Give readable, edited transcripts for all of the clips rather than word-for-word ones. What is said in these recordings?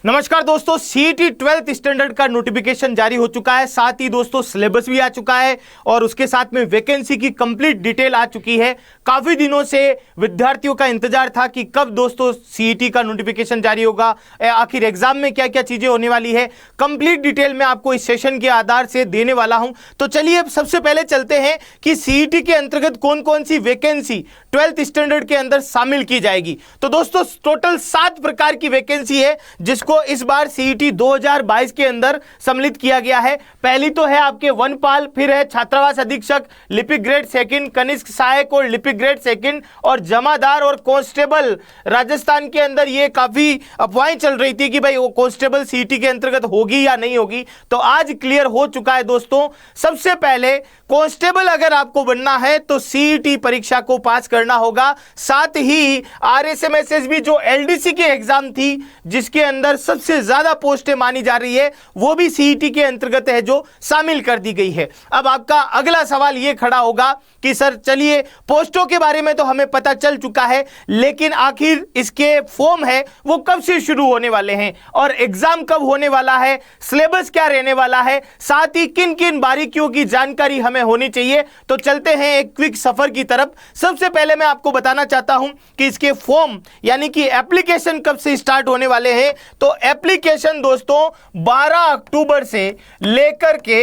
नमस्कार दोस्तों, CET 12th standard का नोटिफिकेशन जारी हो चुका है। साथ ही दोस्तों सिलेबस भी आ चुका है और उसके साथ में वैकेंसी की कंप्लीट डिटेल आ चुकी है। काफी दिनों से विद्यार्थियों का इंतजार था कि कब दोस्तों सीईटी का नोटिफिकेशन जारी होगा, आखिर एग्जाम में क्या क्या चीजें होने वाली है। कंप्लीट डिटेल मैं आपको इस सेशन के आधार से देने वाला हूं। तो चलिए सबसे पहले चलते हैं कि सीईटी के अंतर्गत कौन कौन सी वैकेंसी 12th स्टैंडर्ड के अंदर शामिल की जाएगी। तो दोस्तों टोटल 7 प्रकार की वैकेंसी है जिसको इस बार सीईटी 2022 के अंदर सम्मिलित किया गया है। पहली तो है आपके वनपाल, फिर है छात्रावास अधीक्षक, लिपिक ग्रेड सेकंड, कनिष्क सहायक और लिपिक ग्रेड सेकंड, और जमादार और कांस्टेबल। राजस्थान के अंदर ये काफी अफवाहें चल रही थी कि भाई वो कांस्टेबल सीईटी के अंतर्गत होगी या नहीं होगी, तो आज क्लियर हो चुका है दोस्तों। सबसे पहले कांस्टेबल अगर आपको बनना है तो सीईटी परीक्षा को पास करना होगा। साथ ही आरएसएमएसएसबी जो एलडीसी की एग्जाम थी जिसके अंदर सबसे ज्यादा पोस्टें मानी जा रही है, वो भी सीईटी के अंतर्गत है जो शामिल कर दी गई है। अब आपका अगला सवाल यह खड़ा होगा कि सर चलिए पोस्टों के बारे में तो हमें पता चल चुका है, लेकिन आखिर इसके फॉर्म है वो कब से शुरू होने वाले हैं और एग्जाम कब होने वाला है, सिलेबस क्या रहने वाला है, साथ ही किन किन बारीकियों की जानकारी हमें होनी चाहिए। तो चलते हैं एक क्विक सफर की तरफ। सबसे पहले मैं आपको बताना चाहता हूं कि इसके फॉर्म यानी कि एप्लीकेशन कब से स्टार्ट होने वाले हैं। तो एप्लीकेशन दोस्तों 12 अक्टूबर से लेकर के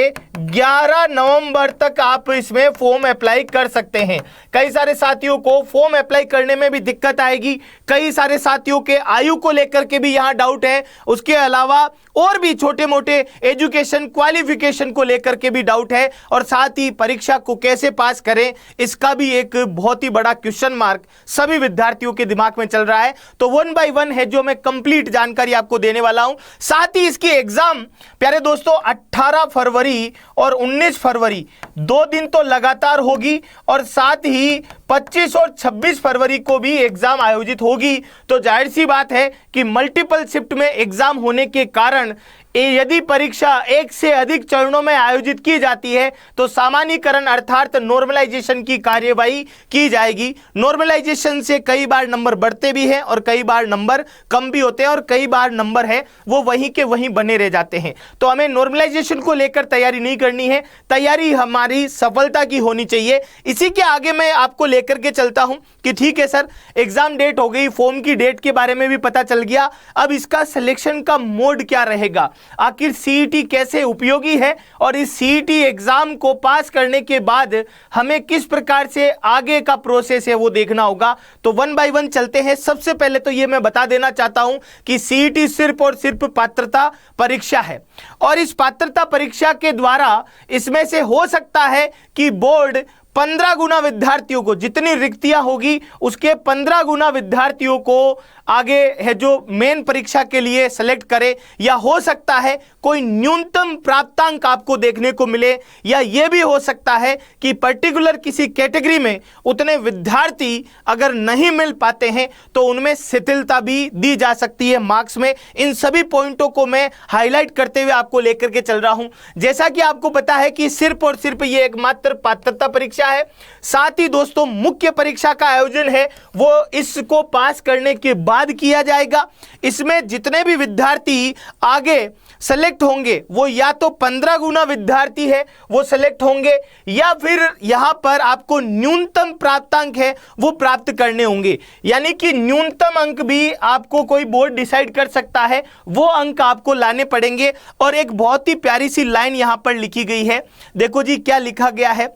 11 नवंबर तक आप इसमें फॉर्म अप्लाई कर सकते हैं। कई सारे साथियों को फॉर्म अप्लाई करने में भी दिक्कत आएगी, कई सारे साथियों के आयु को लेकर के भी यहां डाउट है, उसके अलावा और भी छोटे मोटे एजुकेशन क्वालिफिकेशन को लेकर के भी डाउट है, और साथ ही परीक्षा को कैसे पास करें इसका भी एक बहुत ही बड़ा क्वेश्चन मार्क सभी विद्यार्थियों के दिमाग में चल रहा है। तो 1 बाय 1 है जो मैं कंप्लीट जानकारी आपको देने वाला हूं। साथ ही इसकी एग्जाम प्यारे दोस्तों 18 फरवरी और 19 फरवरी 2 दिन तो लगातार होगी, और साथ ही 25 और 26 फरवरी को भी एग्जाम आयोजित होगी। तो जाहिर सी बात है कि मल्टीपल शिफ्ट में एग्जाम होने के कारण यदि परीक्षा एक से अधिक चरणों में आयोजित की जाती है तो सामान्यीकरण अर्थात नॉर्मलाइजेशन की कार्यवाही की जाएगी। नॉर्मलाइजेशन से कई बार नंबर बढ़ते भी हैं और कई बार नंबर कम भी होते हैं, और कई बार नंबर है वो वहीं के वहीं बने रह जाते हैं। तो हमें नॉर्मलाइजेशन को लेकर तैयारी नहीं करनी है, तैयारी हमारी सफलता की होनी चाहिए। इसी के आगे मैं आपको लेकर के चलता हूं कि ठीक है सर एग्जाम डेट हो गई, फॉर्म की डेट के बारे में भी पता चल गया, अब इसका सिलेक्शन का मोड क्या रहेगा, आखिर सीईटी कैसे उपयोगी है, और इस सीईटी एग्जाम को पास करने के बाद हमें किस प्रकार से आगे का प्रोसेस है वो देखना होगा। तो 1 बाय 1 चलते हैं। सबसे पहले तो ये मैं बता देना चाहता हूं कि सीईटी सिर्फ और सिर्फ पात्रता परीक्षा है, और इस पात्रता परीक्षा के द्वारा इसमें से हो सकता है कि बोर्ड 15 गुना विद्यार्थियों को, जितनी रिक्तियां होगी उसके 15 गुना विद्यार्थियों को आगे है जो मेन परीक्षा के लिए सेलेक्ट करे, या हो सकता है कोई न्यूनतम प्राप्तांक आपको देखने को मिले, या यह भी हो सकता है कि पर्टिकुलर किसी कैटेगरी में उतने विद्यार्थी अगर नहीं मिल पाते हैं तो उनमें शिथिलता भी दी जा सकती है मार्क्स में। इन सभी पॉइंटों को मैं हाईलाइट करते हुए आपको लेकर के चल रहा हूं। जैसा कि आपको पता है कि सिर्फ और सिर्फ ये एकमात्र पात्रता परीक्षा है, साथ ही दोस्तों मुख्य परीक्षा का आयोजन है वो इसको पास करने के बाद किया जाएगा। इसमें जितने भी विद्यार्थी आगे सेलेक्ट होंगे वो या तो 15 गुना विद्यार्थी है वो सेलेक्ट होंगे, या फिर यहां पर आपको न्यूनतम प्राप्तांक है वो प्राप्त करने होंगे। यानी कि न्यूनतम अंक भी आपको कोई बोर्ड डिसाइड कर सकता है, वो अंक आपको लाने पड़ेंगे। और एक बहुत ही प्यारी सी लाइन यहां पर लिखी गई है, देखो जी क्या लिखा गया है,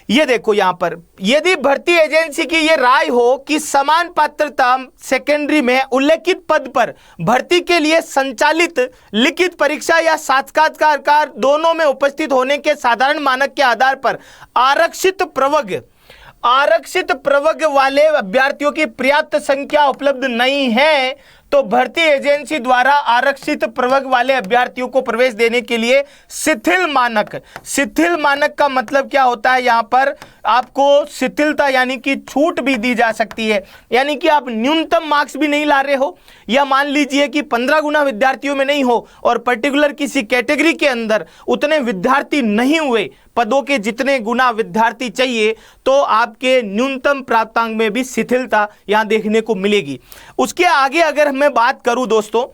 ये देखो यहां पर, यदि भर्ती एजेंसी की यह राय हो कि समान पात्रता सेकेंडरी में उल्लेखित पद पर भर्ती के लिए संचालित लिखित परीक्षा या साक्षात्कार दोनों में उपस्थित होने के साधारण मानक के आधार पर आरक्षित प्रवर्ग वाले अभ्यर्थियों की पर्याप्त संख्या उपलब्ध नहीं है तो भर्ती एजेंसी द्वारा आरक्षित प्रवर्ग वाले अभ्यर्थियों को प्रवेश देने के लिए शिथिल मानक का मतलब क्या होता है, यहां पर आपको शिथिलता यानी कि छूट भी दी जा सकती है। यानी कि आप न्यूनतम मार्क्स भी नहीं ला रहे हो, या मान लीजिए कि 15 गुना विद्यार्थियों में नहीं हो और पर्टिकुलर किसी कैटेगरी के अंदर उतने विद्यार्थी नहीं हुए, पदों के जितने गुना विद्यार्थी चाहिए, तो आपके न्यूनतम प्राप्तांक में भी शिथिलता यहां देखने को मिलेगी। उसके आगे अगर मैं बात करूं दोस्तों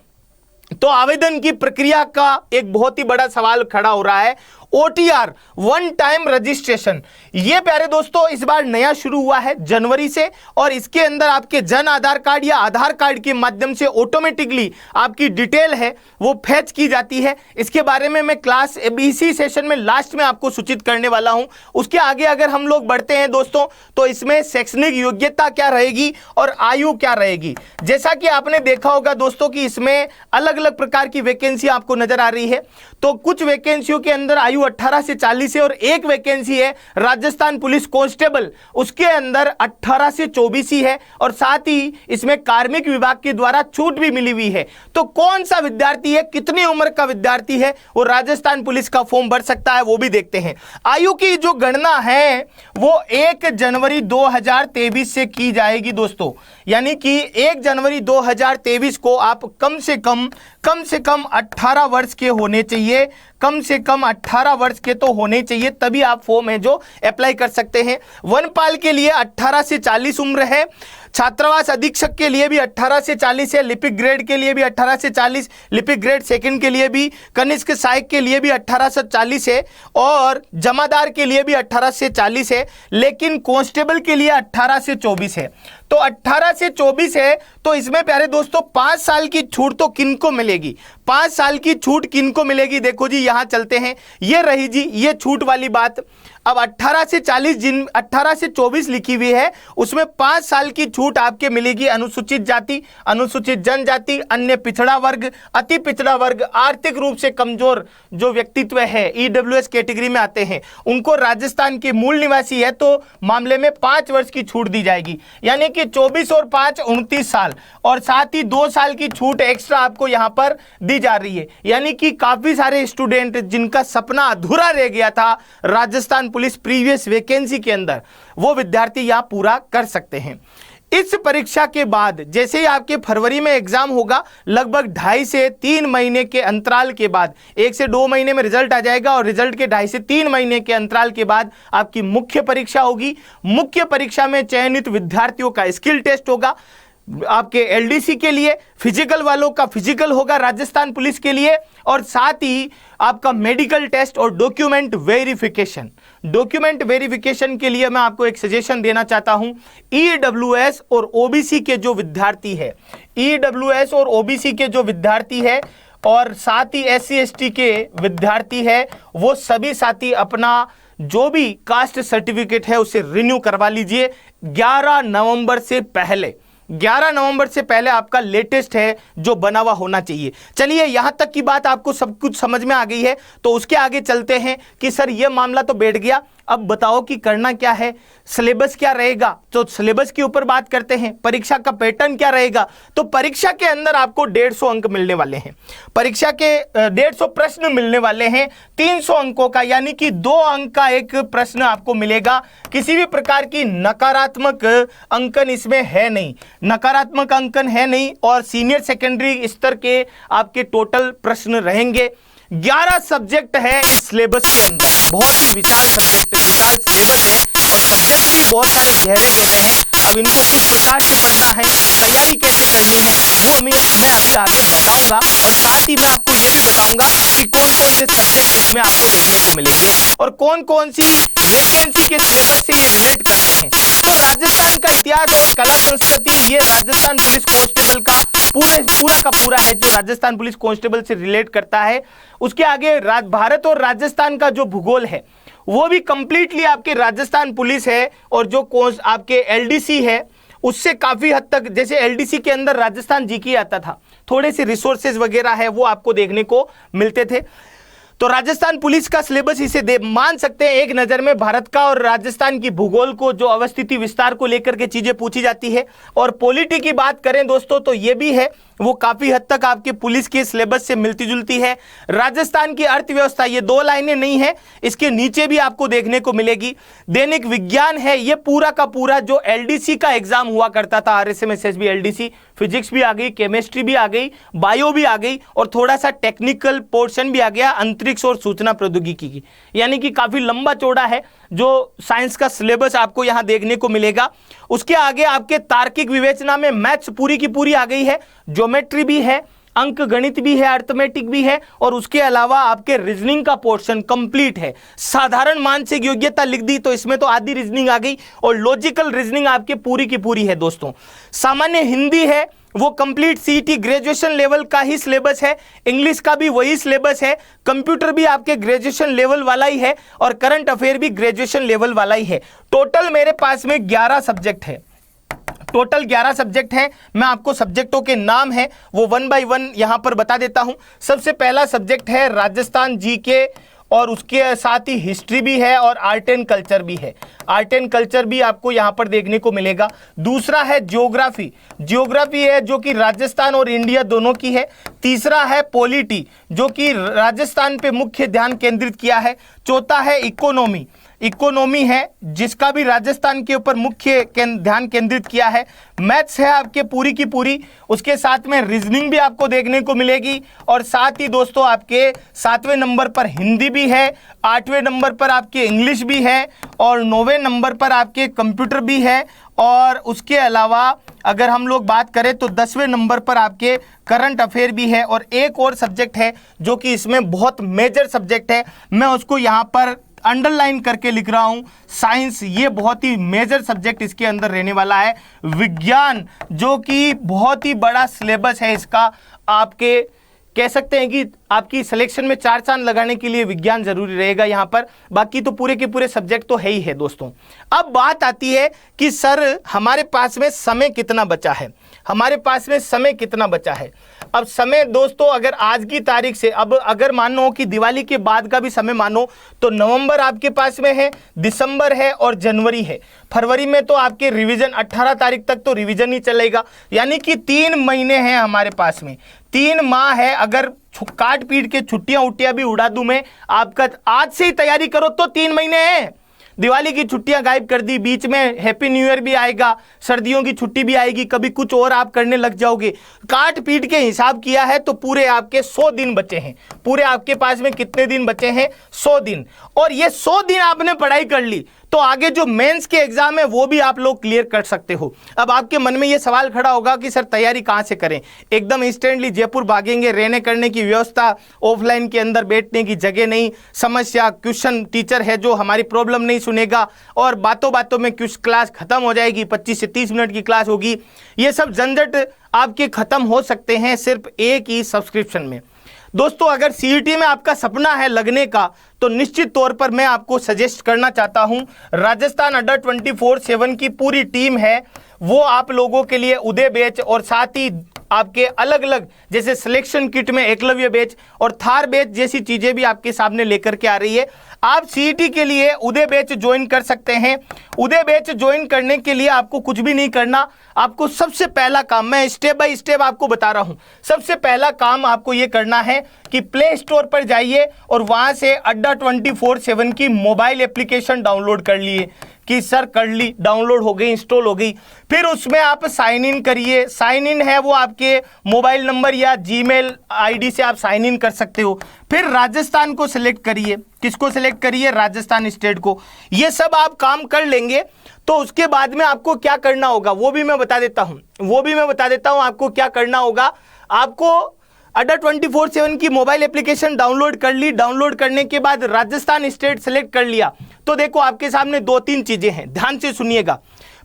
तो आवेदन की प्रक्रिया का एक बहुत ही बड़ा सवाल खड़ा हो रहा है। OTR, वन टाइम रजिस्ट्रेशन, ये प्यारे दोस्तों इस बार नया शुरू हुआ है जनवरी से, और इसके अंदर आपके जन आधार कार्ड या आधार कार्ड के माध्यम से ऑटोमेटिकली आपकी डिटेल है वो फैच की जाती है। इसके बारे में मैं क्लास इसी सेशन में लास्ट में आपको सूचित करने वाला हूं। उसके आगे अगर हम लोग बढ़ते हैं दोस्तों, तो इसमें शैक्षणिक योग्यता क्या रहेगी और आयु क्या रहेगी। जैसा कि आपने देखा होगा दोस्तों कि इसमें अलग अलग प्रकार की वैकेंसी आपको नजर आ रही है। तो कुछ वैकेंसियों के अंदर आयु 18 से 40 है, और एक वैकेंसी है राजस्थान पुलिस कांस्टेबल, उसके अंदर 18 से 24 ही है, और साथ ही इसमें कार्मिक विभाग के द्वारा छूट भी मिली हुई है। तो कौन सा विद्यार्थी है, कितनी उम्र का विद्यार्थी है वो राजस्थान पुलिस का फॉर्म भर सकता है, वो भी देखते हैं। आयु की जो गणना है वो 1 जनवरी 2023 से की जाएगी दोस्तों, यानी कि 1 जनवरी 2023 को आप कम से कम 18 वर्ष के होने चाहिए, कम से कम 18 वर्ष के तो होने चाहिए, तभी आप फॉर्म है जो अप्लाई कर सकते हैं। वनपाल के लिए 18 से 40 उम्र है, छात्रावास अधीक्षक के लिए भी 18 से 40 है, लिपिक ग्रेड के लिए भी 18 से 40, लिपिक ग्रेड सेकंड के लिए भी, कनिष्क सहायक के लिए भी 18 से 40 है, और जमादार के लिए भी 18 से 40 है, लेकिन कांस्टेबल के लिए 18 से 24 है। तो 18 से 24 है, तो इसमें प्यारे दोस्तों 5 साल की छूट तो किनको मिलेगी, 5 साल की छूट किनको मिलेगी। देखो जी यहां चलते हैं, ये रही जी ये छूट वाली बात। अब 18 से 40 जिन 18 से 24 लिखी हुई है उसमें 5 साल की छूट आपके मिलेगी अनुसूचित जाति, अनुसूचित जनजाति, अन्य पिछड़ा वर्ग, अति पिछड़ा वर्ग, आर्थिक रूप से कमजोर जो व्यक्तित्व है EWS कैटेगरी में आते हैं, उनको राजस्थान के मूल निवासी है तो मामले में 5 वर्ष की छूट दी जाएगी, यानी कि 24 और 5 29 साल, और साथ ही 2 साल की छूट एक्स्ट्रा आपको यहां पर दी जा रही है। यानी कि काफी सारे स्टूडेंट जिनका सपना अधूरा रह गया था राजस्थान पुलिस प्रीवियस वैकेंसी के अंदर, वो विद्यार्थी यहां पूरा कर सकते हैं। इस परीक्षा के बाद जैसे ही आपके फरवरी में एग्जाम होगा, लगभग 2.5 से 3 महीने के अंतराल के बाद, 1 से 2 महीने में रिजल्ट आ जाएगा, और रिजल्ट के 2.5 से 3 महीने के अंतराल के बाद आपकी मुख्य परीक्षा होगी। मुख्य परीक्षा में चयनित विद्यार्थियों का स्किल टेस्ट होगा, आपके LDC के लिए, फिजिकल वालों का फिजिकल होगा राजस्थान पुलिस के लिए, और साथ ही आपका मेडिकल टेस्ट और डॉक्यूमेंट वेरिफिकेशन। डॉक्यूमेंट वेरिफिकेशन के लिए मैं आपको एक सजेशन देना चाहता हूं, EWS और OBC के जो विद्यार्थी है, EWS और OBC के जो विद्यार्थी है, और साथ ही SC ST के विद्यार्थी है, वो सभी साथी अपना जो भी कास्ट सर्टिफिकेट है उसे रिन्यू करवा लीजिए 11 नवंबर से पहले। 11 नवंबर से पहले आपका लेटेस्ट है जो बना हुआ होना चाहिए। चलिए यहां तक की बात आपको सब कुछ समझ में आ गई है, तो उसके आगे चलते हैं कि सर ये मामला तो बैठ गया, अब बताओ कि करना क्या है, सिलेबस क्या रहेगा। तो सिलेबस के ऊपर बात करते हैं, परीक्षा का पैटर्न क्या रहेगा। तो परीक्षा के अंदर आपको 150 अंक मिलने वाले हैं, परीक्षा के 150 प्रश्न मिलने वाले हैं 300 अंकों का, यानी कि 2 अंक का एक प्रश्न आपको मिलेगा। किसी भी प्रकार की नकारात्मक अंकन इसमें है नहीं, नकारात्मक अंकन है नहीं, और सीनियर सेकेंडरी स्तर के आपके टोटल प्रश्न रहेंगे। 11 सब्जेक्ट है इस सिलेबस के अंदर, बहुत ही विशाल सब्जेक्ट, विशाल सिलेबस है, और सब्जेक्ट भी बहुत सारे गहरे गहरे हैं। अब इनको किस प्रकार से पढ़ना है, तैयारी कैसे करनी है, वो मैं अभी आगे बताऊंगा, और साथ ही मैं आपको ये भी बताऊंगा कि कौन कौन से सब्जेक्ट इसमें आपको देखने को मिलेंगे और कौन कौन सी वैकेंसी के सिलेबस से ये रिलेट करते हैं। तो राजस्थान का इतिहास और कला संस्कृति, ये राजस्थान पुलिस कांस्टेबल का पूरा है जो राजस्थान पुलिस कांस्टेबल से रिलेट करता है। उसके आगे भारत और राजस्थान का जो भूगोल है वो भी कंप्लीटली आपके राजस्थान पुलिस है, और जो आपके LDC है उससे काफी हद तक, जैसे LDC के अंदर राजस्थान GK आता था, थोड़े से रिसोर्सेज वगैरह है वो आपको देखने को मिलते थे। तो राजस्थान पुलिस का सिलेबस इसे मान सकते हैं एक नजर में भारत का और राजस्थान की भूगोल को, जो अवस्थिति विस्तार को लेकर के चीजें पूछी जाती है। और पॉलिटी की बात करें दोस्तों तो ये भी है, वो काफी हद तक आपके पुलिस के सिलेबस से मिलती जुलती है। राजस्थान की अर्थव्यवस्था, ये 2 लाइनें नहीं है, इसके नीचे भी आपको देखने को मिलेगी। दैनिक विज्ञान है, ये पूरा का पूरा जो LDC का एग्जाम हुआ करता था, RSM SSB LDC, फिजिक्स भी आ गई, केमिस्ट्री भी आ गई, बायो भी आ गई, और थोड़ा सा टेक्निकल पोर्शन भी आ गया, अंतरिक्ष और सूचना प्रौद्योगिकी की, यानी कि काफी लंबा चौड़ा है जो साइंस का सिलेबस आपको यहां देखने को मिलेगा। उसके आगे आपके तार्किक विवेचना में मैथ्स पूरी की पूरी आ गई है, ज्योमेट्री भी है, अंक गणित भी है, अर्थमेटिक भी है, और उसके अलावा आपके रीजनिंग का पोर्शन कंप्लीट है। साधारण मानसिक योग्यता लिख दी तो इसमें तो आधी रीजनिंग आ गई, और लॉजिकल रीजनिंग आपके पूरी की पूरी है दोस्तों। सामान्य हिंदी है वो कंप्लीट सीईटी ग्रेजुएशन लेवल का ही सिलेबस है, इंग्लिश का भी वही सिलेबस है, कंप्यूटर भी आपके ग्रेजुएशन लेवल वाला ही है, और करंट अफेयर भी ग्रेजुएशन लेवल वाला ही है। टोटल मेरे पास में 11 सब्जेक्ट है, टोटल 11 सब्जेक्ट है। मैं आपको सब्जेक्टों के नाम है वो 1 बाय 1 यहां पर बता देता हूं। सबसे पहला सब्जेक्ट है राजस्थान जीके, और उसके साथ ही हिस्ट्री भी है और आर्ट एंड कल्चर भी है। आर्ट एंड कल्चर भी आपको यहां पर देखने को मिलेगा। दूसरा है ज्योग्राफी, ज्योग्राफी है जो कि राजस्थान और इंडिया दोनों की है। तीसरा है पॉलिटी जो कि राजस्थान पे मुख्य ध्यान केंद्रित किया है। चौथा है इकोनॉमी, इकोनॉमी है जिसका भी राजस्थान के ऊपर मुख्य ध्यान केंद्रित किया है। मैथ्स है आपके पूरी की पूरी, उसके साथ में रीजनिंग भी आपको देखने को मिलेगी, और साथ ही दोस्तों आपके 7वें नंबर पर हिंदी भी है, 8वें नंबर पर आपके इंग्लिश भी है, और 9वें नंबर पर आपके कंप्यूटर भी है, और उसके अलावा अगर हम लोग बात करें तो 10वें नंबर पर आपके करंट अफेयर भी है। और एक और सब्जेक्ट है जो कि इसमें बहुत मेजर सब्जेक्ट है, मैं उसको यहाँ पर अंडरलाइन करके लिख रहा हूं, साइंस। ये बहुत ही मेजर सब्जेक्ट इसके अंदर रहने वाला है। विज्ञान जो कि बहुत ही बड़ा सिलेबस है इसका, आपके कह सकते हैं कि आपकी सिलेक्शन में 4 चांद लगाने के लिए विज्ञान जरूरी रहेगा यहाँ पर। बाकी तो पूरे के पूरे सब्जेक्ट तो है ही है दोस्तों। अब बात आती है कि सर हमारे पास में समय कितना बचा है, हमारे पास में समय कितना बचा है। अब समय दोस्तों अगर आज की तारीख से, अब अगर मानो कि दिवाली के बाद का भी समय मानो तो नवंबर आपके पास में है, दिसंबर है और जनवरी है। फरवरी में तो आपके रिवीजन 18 तारीख तक तो रिवीजन ही चलेगा, यानी कि 3 महीने हैं हमारे पास में, 3 माह है। अगर काट पीट के छुट्टियां उट्टियां भी उड़ा दूं मैं, आपका आज से ही तैयारी करो तो 3 महीने हैं। दिवाली की छुट्टियां गायब कर दी, बीच में हैप्पी न्यू ईयर भी आएगा, सर्दियों की छुट्टी भी आएगी, कभी कुछ और आप करने लग जाओगे। काट पीट के हिसाब किया है तो पूरे आपके 100 दिन बचे हैं। पूरे आपके पास में कितने दिन बचे हैं? 100 दिन। और ये 100 दिन आपने पढ़ाई कर ली तो आगे जो मेंस के एग्जाम है वो भी आप लोग क्लियर कर सकते हो। अब आपके मन में ये सवाल खड़ा होगा कि सर तैयारी कहां से करें? एकदम इंस्टेंटली जयपुर भागेंगे, रहने करने की व्यवस्था, ऑफलाइन के अंदर बैठने की जगह नहीं, समस्या, क्वेश्चन टीचर है जो हमारी प्रॉब्लम नहीं सुनेगा और बातों बातों में क्लास खत्म हो जाएगी, 25 से 30 मिनट की क्लास होगी। ये सब झंझट आपके खत्म हो सकते हैं सिर्फ एक ही सब्सक्रिप्शन में। दोस्तों अगर सीईटी में आपका सपना है लगने का तो निश्चित तौर पर मैं आपको सजेस्ट करना चाहता हूं, राजस्थान अंडर 24/7 की पूरी टीम है वो आप लोगों के लिए उदय बैच और साथ ही आपके अलग अलग जैसे सिलेक्शन किट में एकलव्य बैच और थार बैच जैसी चीजें भी आपके सामने लेकर के आ रही है। आप सीईटी के लिए उदय बैच ज्वाइन कर सकते हैं। उदय बैच ज्वाइन करने के लिए आपको कुछ भी नहीं करना, आपको सबसे पहला काम मैं स्टेप बाय स्टेप आपको बता रहा हूं। सबसे पहला काम आपको यह करना है कि प्ले स्टोर पर जाइए और वहां से अड्डा 24/7 की मोबाइल एप्लीकेशन डाउनलोड कर लिए कि सर कर ली, डाउनलोड हो गई, इंस्टॉल हो गई। फिर उसमें आप साइन इन करिए। साइन इन है वो आपके मोबाइल नंबर या जीमेल आईडी से आप साइन इन कर सकते हो। फिर राजस्थान को सिलेक्ट करिए। किसको सिलेक्ट करिए? राजस्थान स्टेट को। ये सब आप काम कर लेंगे तो उसके बाद में आपको क्या करना होगा वो भी मैं बता देता हूं आपको क्या करना होगा। आपको अड्डा 24/7 की मोबाइल एप्लीकेशन डाउनलोड कर ली। डाउनलोड करने के बाद राजस्थान स्टेट सेलेक्ट कर लिया तो देखो आपके सामने 2-3 चीजें हैं, ध्यान से सुनिएगा।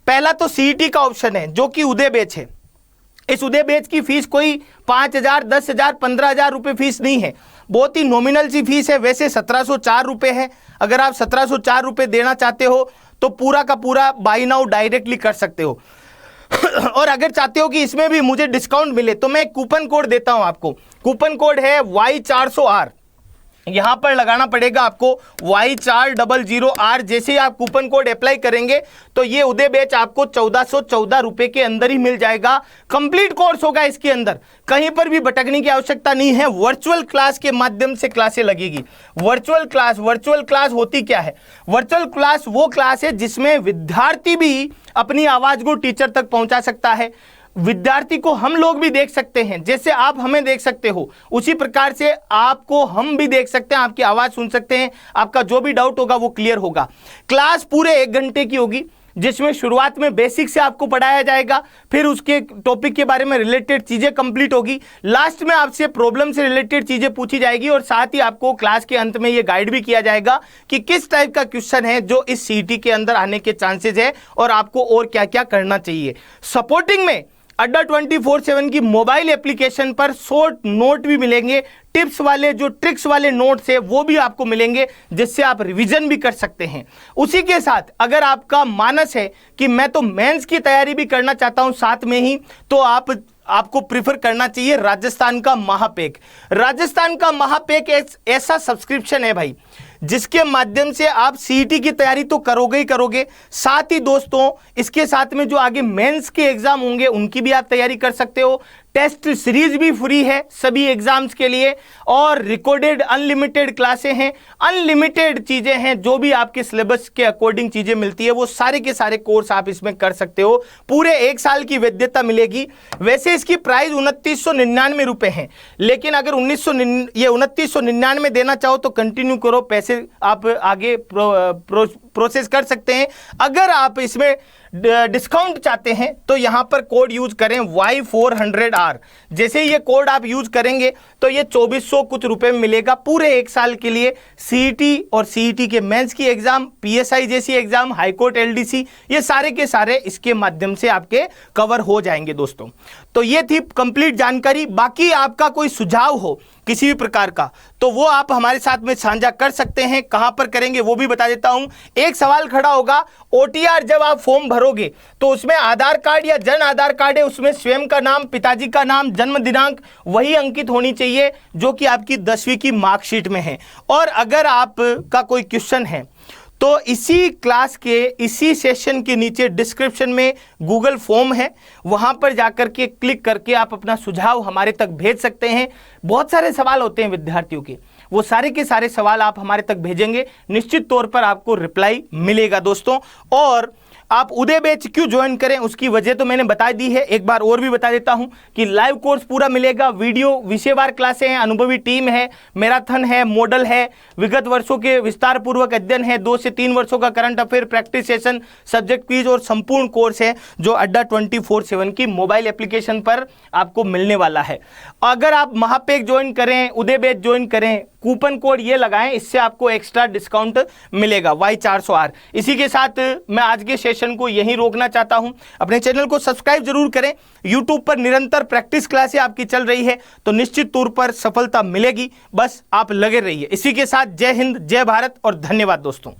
पहला तो सीईटी का ऑप्शन है जो कि उदय बैच है। इस उदय बैच की फीस कोई 5,000, 10,000, 15,000 रुपए फीस नहीं है, बहुत ही नॉमिनल सी फीस है। वैसे 1704 रुपए है। अगर आप 1704 रुपए देना चाहते हो तो पूरा का पूरा बाय नाउ डायरेक्टली कर सकते हो और अगर चाहते हो कि इसमें भी मुझे डिस्काउंट मिले तो मैं कूपन कोड देता हूं आपको। कूपन कोड है Y400R। यहां पर लगाना पड़ेगा आपको Y400R। जैसे ही आप कूपन कोड अप्लाई करेंगे तो ये उदय बैच आपको 1414 रुपए के अंदर ही मिल जाएगा। कंप्लीट कोर्स होगा इसके अंदर, कहीं पर भी भटकने की आवश्यकता नहीं है। वर्चुअल क्लास के माध्यम से क्लासें लगेगी। वर्चुअल क्लास होती क्या है? वर्चुअल क्लास वो क्लास है जिसमें विद्यार्थी भी अपनी आवाज को टीचर तक पहुंचा सकता है। विद्यार्थी को हम लोग भी देख सकते हैं, जैसे आप हमें देख सकते हो उसी प्रकार से आपको हम भी देख सकते हैं, आपकी आवाज सुन सकते हैं, आपका जो भी डाउट होगा वो क्लियर होगा। क्लास पूरे 1 घंटे की होगी। जिसमें शुरुआत में बेसिक से आपको पढ़ाया जाएगा, फिर उसके टॉपिक के बारे में रिलेटेड चीजें कंप्लीट होगी, लास्ट में आपसे प्रॉब्लम से रिलेटेड चीजें पूछी जाएगी और साथ ही आपको क्लास के अंत में यह गाइड भी किया जाएगा कि किस टाइप का क्वेश्चन है जो इस सीईटी के अंदर आने के चांसेस है और आपको और क्या क्या करना चाहिए। सपोर्टिंग में अड्डा 24/7 की मोबाइल एप्लीकेशन पर शॉर्ट नोट भी मिलेंगे, टिप्स वाले जो ट्रिक्स वाले नोट्स है वो भी आपको मिलेंगे, जिससे आप रिवीजन भी कर सकते हैं। उसी के साथ अगर आपका मानस है कि मैं तो मेंस की तैयारी भी करना चाहता हूं साथ में ही, तो आपको प्रिफर करना चाहिए राजस्थान का महापैक। राजस्थान का महापैक ऐसा सब्सक्रिप्शन है भाई जिसके माध्यम से आप सीईटी की तैयारी तो करोगे ही करोगे, साथ ही दोस्तों इसके साथ में जो आगे मेंस के एग्जाम होंगे उनकी भी आप तैयारी कर सकते हो। टेस्ट सीरीज भी फ्री है सभी एग्जाम्स के लिए और रिकॉर्डेड अनलिमिटेड क्लासें हैं, अनलिमिटेड चीजें हैं, जो भी आपके सिलेबस के अकॉर्डिंग चीजें मिलती है वो सारे के सारे कोर्स आप इसमें कर सकते हो। पूरे 1 साल की वैधता मिलेगी। वैसे इसकी प्राइस 2999 रुपए है, लेकिन अगर 2999 देना चाहो तो कंटिन्यू करो, पैसे आप आगे प्रोसेस कर सकते हैं। अगर आप इसमें डिस्काउंट चाहते हैं तो यहां पर कोड यूज करें Y400R। जैसे ये कोड आप यूज करेंगे तो ये 2400 कुछ रुपए में मिलेगा पूरे 1 साल के लिए। सीईटी और सीईटी के मेंस की एग्जाम, पीएसआई जैसी एग्जाम, हाईकोर्ट, एलडीसी, ये सारे के सारे इसके माध्यम से आपके कवर हो जाएंगे दोस्तों। तो ये थी कंप्लीट जानकारी। बाकी आपका कोई सुझाव हो किसी भी प्रकार का तो वो आप हमारे साथ में साझा कर सकते हैं। कहां पर करेंगे वो भी बता देता हूं। एक सवाल खड़ा होगा, ओटीआर जब आप फॉर्म भरोगे तो उसमें आधार कार्ड या जन आधार कार्ड है, उसमें स्वयं का नाम, पिताजी का नाम, जन्म दिनांक वही अंकित होनी चाहिए जो कि आपकी 10वीं की मार्कशीट में है। और अगर आपका कोई क्वेश्चन है तो इसी क्लास के इसी सेशन के नीचे डिस्क्रिप्शन में गूगल फॉर्म है, वहां पर जाकर के क्लिक करके आप अपना सुझाव हमारे तक भेज सकते हैं। बहुत सारे सवाल होते हैं विद्यार्थियों के, वो सारे के सारे सवाल आप हमारे तक भेजेंगे, निश्चित तौर पर आपको रिप्लाई मिलेगा दोस्तों। और आप उदय बैच क्यों ज्वाइन करें उसकी वजह तो मैंने बता दी है, एक बार और भी बता देता हूं कि लाइव कोर्स पूरा मिलेगा, वीडियो विषयवार क्लासें हैं, अनुभवी टीम है, मैराथन है, मॉडल है, विगत वर्षों के विस्तार पूर्वक अध्ययन है, 2 से 3 वर्षों का current affair, practice session, subject quiz और संपूर्ण कोर्स है जो अड्डा 24/7 की मोबाइल एप्लीकेशन पर आपको मिलने वाला है। अगर आप महापैक ज्वाइन करें, उदय बैच ज्वाइन करें, कूपन कोड ये लगाएं, इससे आपको एक्स्ट्रा डिस्काउंट मिलेगा Y400R। इसी के साथ मैं आज के सेशन को यहीं रोकना चाहता हूं। अपने चैनल को सब्सक्राइब जरूर करें। यूट्यूब पर निरंतर प्रैक्टिस क्लासें आपकी चल रही है तो निश्चित तौर पर सफलता मिलेगी, बस आप लगे रहिए। इसी के साथ जय हिंद, जय भारत और धन्यवाद दोस्तों।